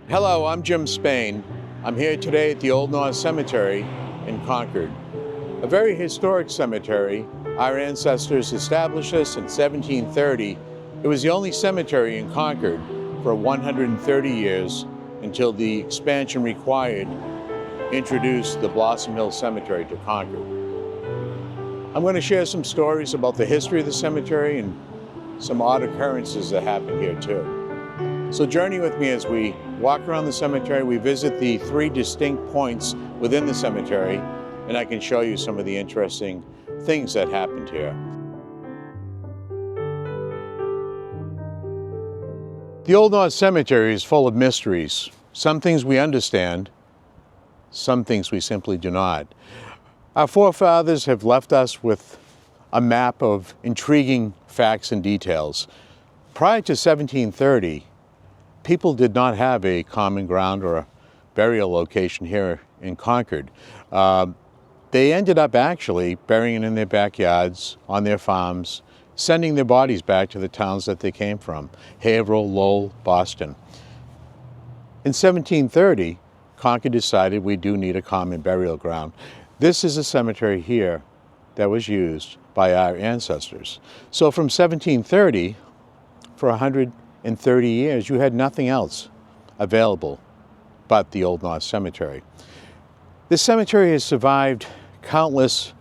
Hello, I'm Jim Spain. I'm here today at the Old North Cemetery in Concord. A very historic cemetery. Our ancestors established this in 1730. It was the only cemetery in Concord for 130 years until the expansion required introduced the Blossom Hill Cemetery to Concord. I'm going to share some stories about the history of the cemetery and some odd occurrences that happened here too. So journey with me as we walk around the cemetery. We visit the 3 distinct points within the cemetery, and I can show you some of the interesting things that happened here. The Old North Cemetery is full of mysteries. Some things we understand, some things we simply do not. Our forefathers have left us with a map of intriguing facts and details. Prior to 1730, people did not have a common ground or a burial location here in Concord. They ended up actually burying in their backyards, on their farms, sending their bodies back to the towns that they came from, Haverhill, Lowell, Boston. In 1730, Concord decided we do need a common burial ground. This is a cemetery here that was used by our ancestors. So from 1730, for 130 years, you had nothing else available but the Old North Cemetery. This cemetery has survived countless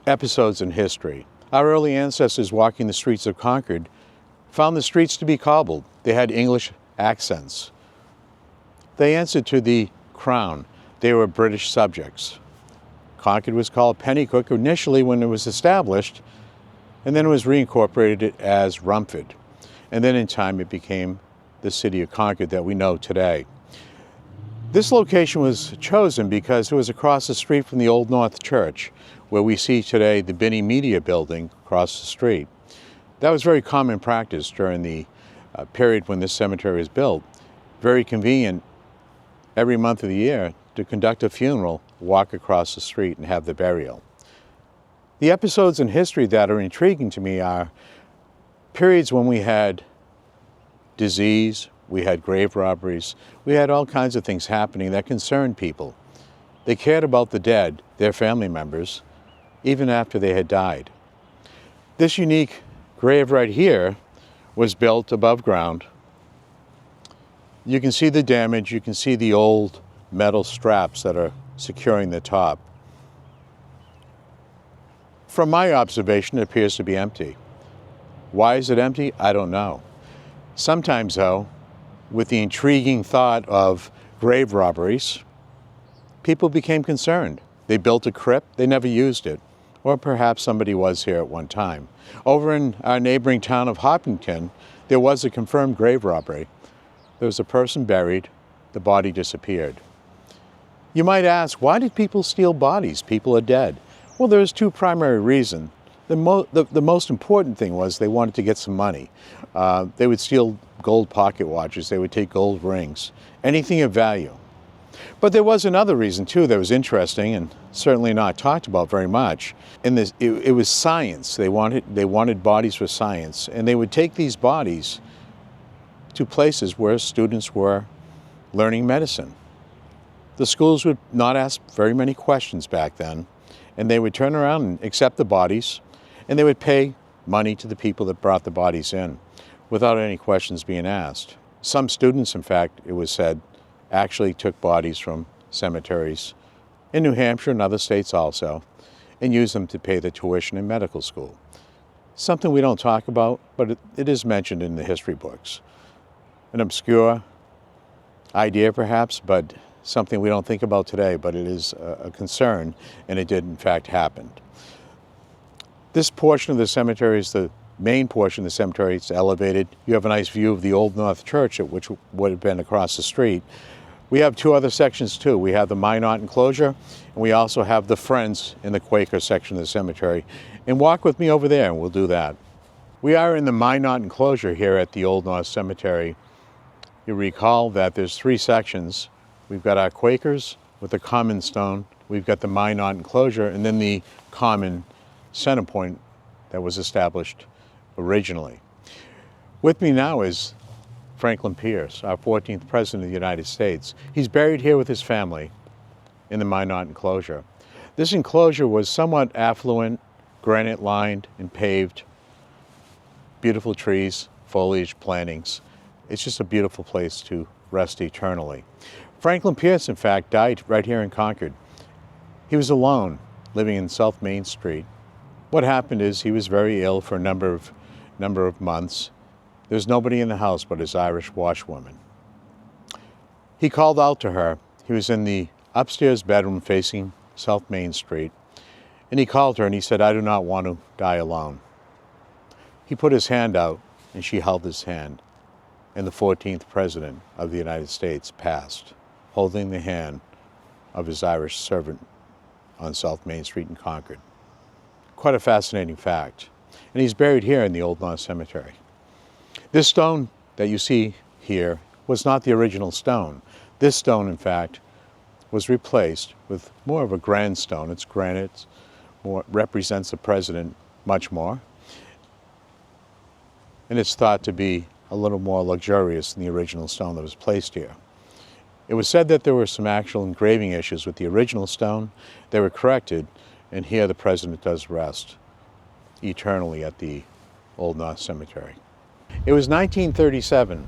episodes in history. Our early ancestors walking the streets of Concord found the streets to be cobbled. They had English accents. They answered to the crown. They were British subjects. Concord was called Pennycook initially when it was established, and then it was reincorporated as Rumford. And then in time it became the city of Concord that we know today. This location was chosen because it was across the street from the Old North Church, where we see today the Binney Media Building across the street. That was very common practice during the period when this cemetery was built. Very convenient every month of the year to conduct a funeral, walk across the street and have the burial. The episodes in history that are intriguing to me are periods when we had disease, we had grave robberies, we had all kinds of things happening that concerned people. They cared about the dead, their family members, even after they had died. This unique grave right here was built above ground. You can see the damage, you can see the old metal straps that are securing the top. From my observation, it appears to be empty. Why is it empty? I don't know. Sometimes, though, with the intriguing thought of grave robberies, people became concerned. They built a crypt, they never used it. Or perhaps somebody was here at one time. Over in our neighboring town of Hopkinton, there was a confirmed grave robbery. There was a person buried, the body disappeared. You might ask, why did people steal bodies? People are dead. Well, there's 2 primary reasons. The most important thing was they wanted to get some money. They would steal gold pocket watches, they would take gold rings, anything of value. But there was another reason too that was interesting and certainly not talked about very much. It was science. They wanted bodies for science, and they would take these bodies to places where students were learning medicine. The schools would not ask very many questions back then, and they would turn around and accept the bodies, and they would pay money to the people that brought the bodies in without any questions being asked. Some students, in fact, it was said, actually took bodies from cemeteries in New Hampshire and other states also, and used them to pay the tuition in medical school. Something we don't talk about, but it is mentioned in the history books. An obscure idea perhaps, but something we don't think about today, but it is a concern, and it did in fact happen. This portion of the cemetery is the main portion of the cemetery. It's elevated. You have a nice view of the Old North Church, which would have been across the street. We have 2 other sections too. We have the Maynard enclosure, and we also have the Friends in the Quaker section of the cemetery. And walk with me over there, and we'll do that. We are in the Maynard enclosure here at the Old North Cemetery. You recall that there's 3 sections. We've got our Quakers with the common stone. We've got the Maynard enclosure, and then the common center point that was established originally. With me now is Franklin Pierce, our 14th President of the United States. He's buried here with his family in the Maynard enclosure. This enclosure was somewhat affluent, granite-lined and paved, beautiful trees, foliage, plantings. It's just a beautiful place to rest eternally. Franklin Pierce, in fact, died right here in Concord. He was alone, living in South Main Street. What happened is he was very ill for a number of months. There was nobody in the house but his Irish washwoman. He called out to her. He was in the upstairs bedroom facing South Main Street, and he called her and he said, "I do not want to die alone." He put his hand out and she held his hand, and the 14th President of the United States passed, holding the hand of his Irish servant on South Main Street in Concord. Quite a fascinating fact. And he's buried here in the Old North Cemetery. This stone that you see here was not the original stone. This stone, in fact, was replaced with more of a grand stone. It's granite, represents the president much more. And it's thought to be a little more luxurious than the original stone that was placed here. It was said that there were some actual engraving issues with the original stone. They were corrected, and here the president does rest eternally at the Old North Cemetery. It was 1937.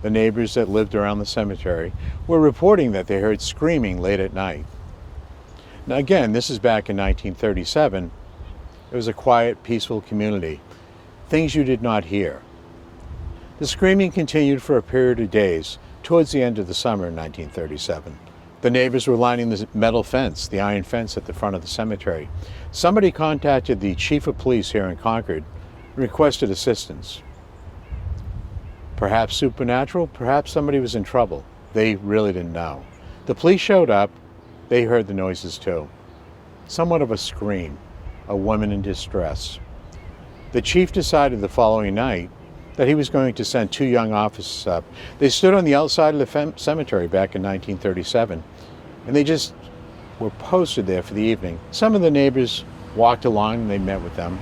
The neighbors that lived around the cemetery were reporting that they heard screaming late at night. Now again, this is back in 1937. It was a quiet, peaceful community. Things you did not hear. The screaming continued for a period of days, towards the end of the summer in 1937. The neighbors were lining the metal fence, the iron fence at the front of the cemetery. Somebody contacted the chief of police here in Concord and requested assistance. Perhaps supernatural, perhaps somebody was in trouble. They really didn't know. The police showed up. They heard the noises too. Somewhat of a scream, a woman in distress. The chief decided the following night that he was going to send 2 young officers up. They stood on the outside of the cemetery back in 1937, and they just were posted there for the evening. Some of the neighbors walked along and they met with them.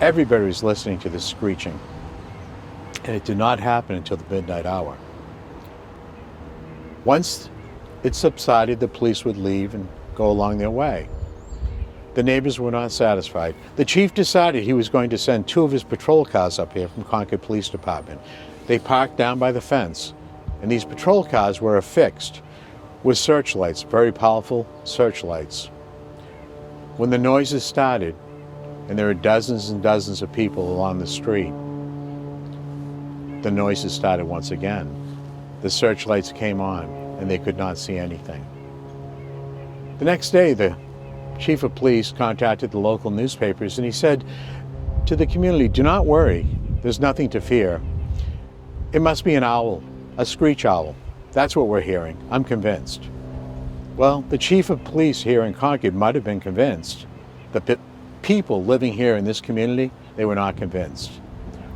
Everybody was listening to the screeching, and it did not happen until the midnight hour. Once it subsided, the police would leave and go along their way. The neighbors were not satisfied. The chief decided he was going to send 2 of his patrol cars up here from Concord Police Department. They parked down by the fence, and these patrol cars were affixed with searchlights, very powerful searchlights. When the noises started, and there were dozens and dozens of people along the street, the noises started once again. The searchlights came on, and they could not see anything. The next day, the chief of police contacted the local newspapers, and he said to the community, "Do not worry, there's nothing to fear. It must be an owl, a screech owl. That's what we're hearing. I'm convinced." Well, the chief of police here in Concord might have been convinced. The people living here in this community, they were not convinced.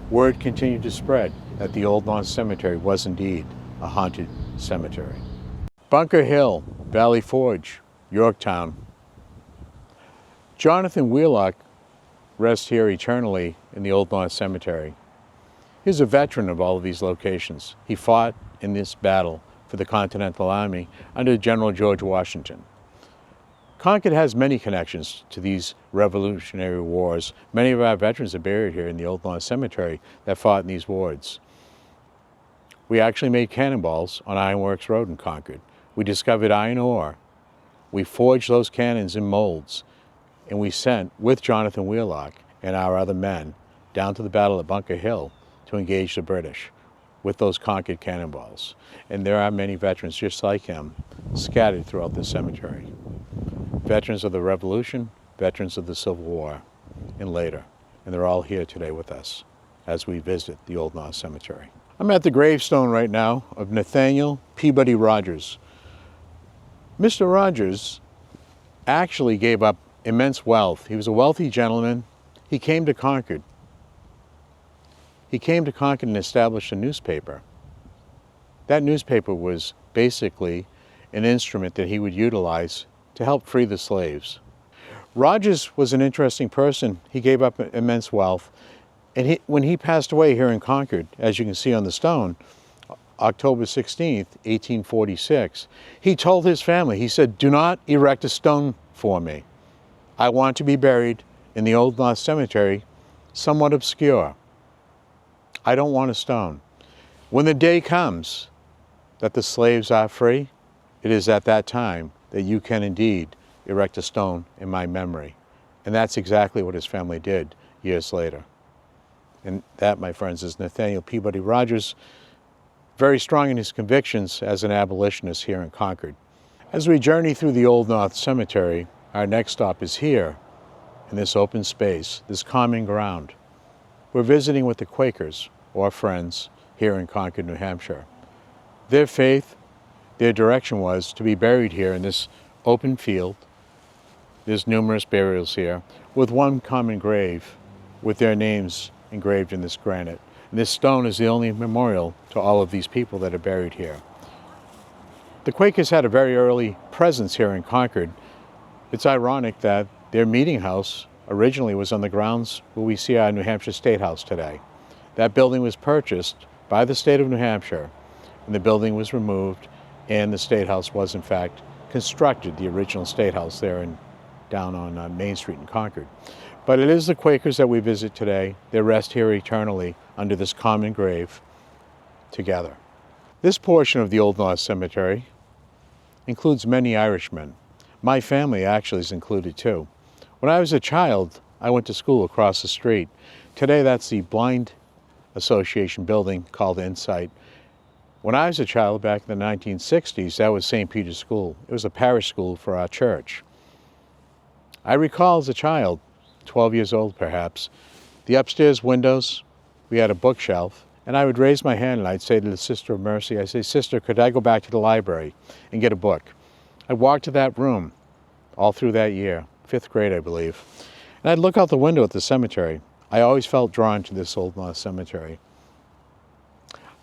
Word continued to spread that the Old North Cemetery was indeed a haunted cemetery. Bunker Hill, Valley Forge, Yorktown. Jonathan Wheelock rests here eternally in the Old North Cemetery. He's a veteran of all of these locations. He fought in this battle for the Continental Army under General George Washington. Concord has many connections to these Revolutionary Wars. Many of our veterans are buried here in the Old North Cemetery that fought in these wars. We actually made cannonballs on Ironworks Road in Concord. We discovered iron ore. We forged those cannons in molds, and we sent, with Jonathan Wheelock and our other men, down to the Battle of Bunker Hill to engage the British with those Concord cannonballs. And there are many veterans just like him scattered throughout the cemetery. Veterans of the Revolution, veterans of the Civil War, and later. And they're all here today with us as we visit the Old North Cemetery. I'm at the gravestone right now of Nathaniel Peabody Rogers. Mr. Rogers actually gave up immense wealth. He was a wealthy gentleman. He came to Concord. He came to Concord and established a newspaper. That newspaper was basically an instrument that he would utilize to help free the slaves. Rogers was an interesting person. He gave up immense wealth, And when he passed away here in Concord, as you can see on the stone, October 16th, 1846, he told his family, he said, "Do not erect a stone for me. I want to be buried in the Old North Cemetery, somewhat obscure. I don't want a stone. When the day comes that the slaves are free, it is at that time that you can indeed erect a stone in my memory." And that's exactly what his family did years later. And that, my friends, is Nathaniel Peabody Rogers, very strong in his convictions as an abolitionist here in Concord. As we journey through the Old North Cemetery, our next stop is here, in this open space, this common ground. We're visiting with the Quakers, or Friends, here in Concord, New Hampshire. Their faith, their direction was to be buried here in this open field. There's numerous burials here, with one common grave, with their names engraved in this granite. And this stone is the only memorial to all of these people that are buried here. The Quakers had a very early presence here in Concord. It's ironic that their meeting house originally was on the grounds where we see our New Hampshire State House today. That building was purchased by the state of New Hampshire, and the building was removed, and the State House was in fact constructed, the original State House there down on Main Street in Concord. But it is the Quakers that we visit today. They rest here eternally under this common grave together. This portion of the Old North Cemetery includes many Irishmen. My family actually is included too. When I was a child, I went to school across the street. Today that's the Blind Association building called Insight. When I was a child back in the 1960s, that was St. Peter's School. It was a parish school for our church. I recall as a child, 12 years old perhaps, the upstairs windows, we had a bookshelf, and I would raise my hand and I'd say to the Sister of Mercy, I'd say, "Sister, could I go back to the library and get a book?" I'd walk to that room all through that year, 5th grade I believe, and I'd look out the window at the cemetery. I always felt drawn to this Old North Cemetery.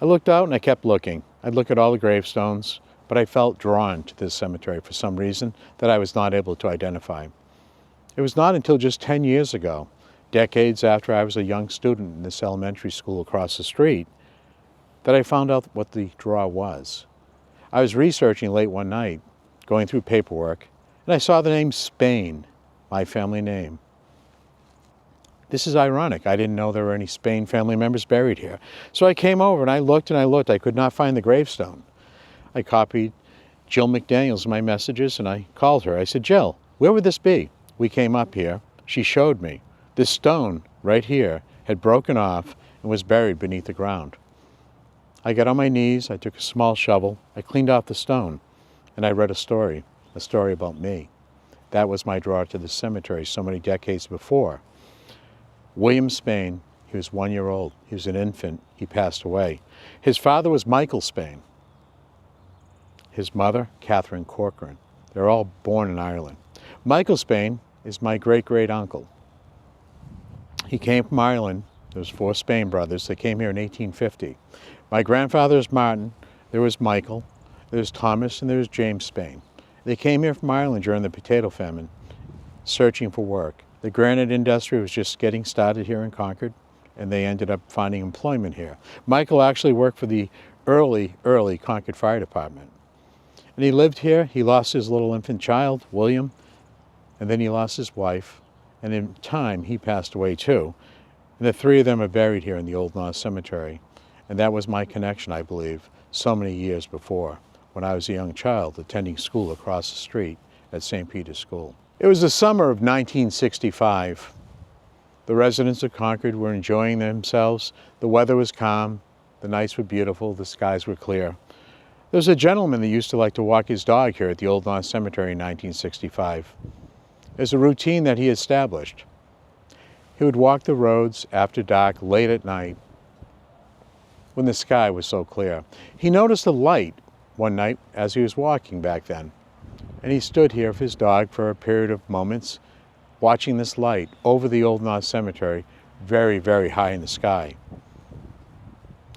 I looked out and I kept looking. I'd look at all the gravestones, but I felt drawn to this cemetery for some reason that I was not able to identify. It was not until just 10 years ago, decades after I was a young student in this elementary school across the street, that I found out what the draw was. I was researching late one night, going through paperwork, and I saw the name Spain, my family name. This is ironic. I didn't know there were any Spain family members buried here. So I came over and I looked and I looked. I could not find the gravestone. I copied Jill McDaniels in my messages and I called her. I said, "Jill, where would this be?" We came up here. She showed me. This stone right here had broken off and was buried beneath the ground. I got on my knees, I took a small shovel, I cleaned off the stone, and I read a story about me. That was my draw to the cemetery so many decades before. William Spain, he was 1 year old. He was an infant. He passed away. His father was Michael Spain. His mother, Catherine Corcoran. They're all born in Ireland. Michael Spain is my great-great-uncle. He came from Ireland. There was 4 Spain brothers. They came here in 1850. My grandfather is Martin. There was Michael. There's Thomas, and there's James Spain. They came here from Ireland during the potato famine, searching for work. The granite industry was just getting started here in Concord, and they ended up finding employment here. Michael actually worked for the early Concord Fire Department. And he lived here. He lost his little infant child, William, and then he lost his wife, and in time he passed away too. And the 3 of them are buried here in the Old North Cemetery. And that was my connection, I believe, so many years before, when I was a young child attending school across the street at St. Peter's School. It was the summer of 1965. The residents of Concord were enjoying themselves. The weather was calm, the nights were beautiful, the skies were clear. There was a gentleman that used to like to walk his dog here at the Old North Cemetery in 1965. It was a routine that he established. He would walk the roads after dark, late at night, when the sky was so clear. He noticed a light one night as he was walking back then, and he stood here with his dog for a period of moments, watching this light over the Old North Cemetery, very, very high in the sky.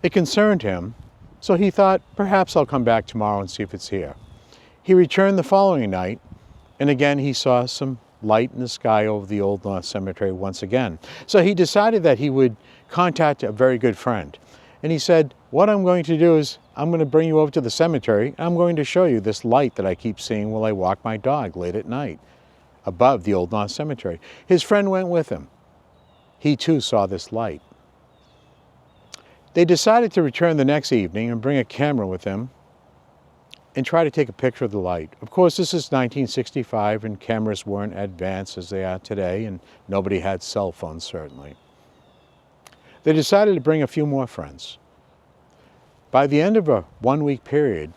It concerned him, so he thought, perhaps I'll come back tomorrow and see if it's here. He returned the following night, and again he saw some light in the sky over the Old North Cemetery once again. So he decided that he would contact a very good friend. And he said, what I'm going to do is I'm going to bring you over to the cemetery. I'm going to show you this light that I keep seeing while I walk my dog late at night above the Old North Cemetery. His friend went with him. He too saw this light. They decided to return the next evening and bring a camera with them and try to take a picture of the light. Of course, this is 1965 and cameras weren't advanced as they are today, and nobody had cell phones, certainly. They decided to bring a few more friends. By the end of a one-week period,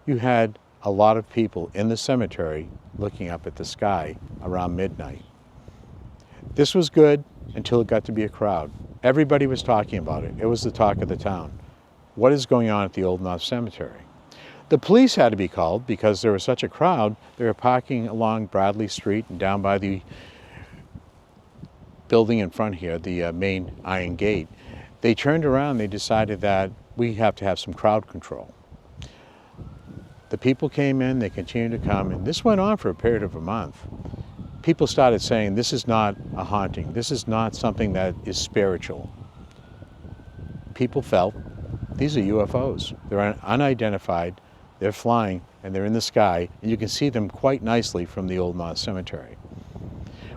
you had a lot of people in the cemetery looking up at the sky around midnight. This was good until it got to be a crowd. Everybody was talking about it. It was the talk of the town. What is going on at the Old North Cemetery? The police had to be called because there was such a crowd. They were parking along Bradley Street and down by the building in front here, the main iron gate. They turned around, they decided that we have to have some crowd control. The people came in, they continued to come, and this went on for a period of a month. People started saying, this is not a haunting, this is not something that is spiritual. People felt, these are UFOs. They're unidentified, they're flying, and they're in the sky, and you can see them quite nicely from the Old North Cemetery.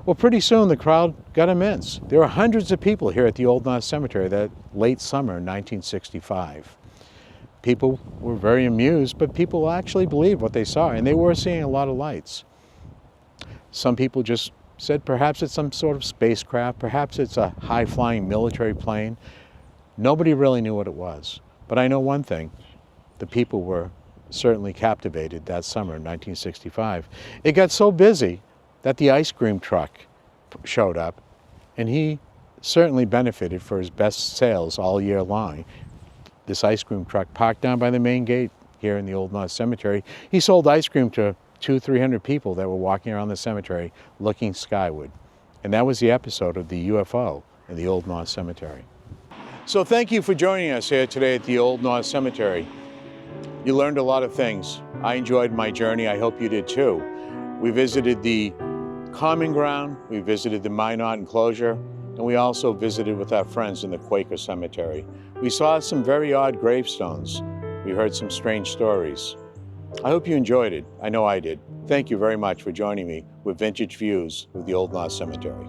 Well, pretty soon the crowd got immense. There were hundreds of people here at the Old North Cemetery that late summer 1965. People were very amused, but people actually believed what they saw, and they were seeing a lot of lights. Some people just said perhaps it's some sort of spacecraft, perhaps it's a high-flying military plane. Nobody really knew what it was. But I know one thing, the people were certainly captivated that summer in 1965. It got so busy that the ice cream truck showed up, and he certainly benefited for his best sales all year long. This ice cream truck parked down by the main gate here in the Old North Cemetery. He sold ice cream to 200-300 people that were walking around the cemetery looking skyward. And that was the episode of the UFO in the Old North Cemetery. So thank you for joining us here today at the Old North Cemetery. You learned a lot of things. I enjoyed my journey. I hope you did too. We visited the Common Ground, we visited the Maynard enclosure, and we also visited with our friends in the Quaker cemetery. We saw some very odd gravestones. We heard some strange stories. I hope you enjoyed it. I know I did. Thank you very much for joining me with Vintage Views of the Old North Cemetery.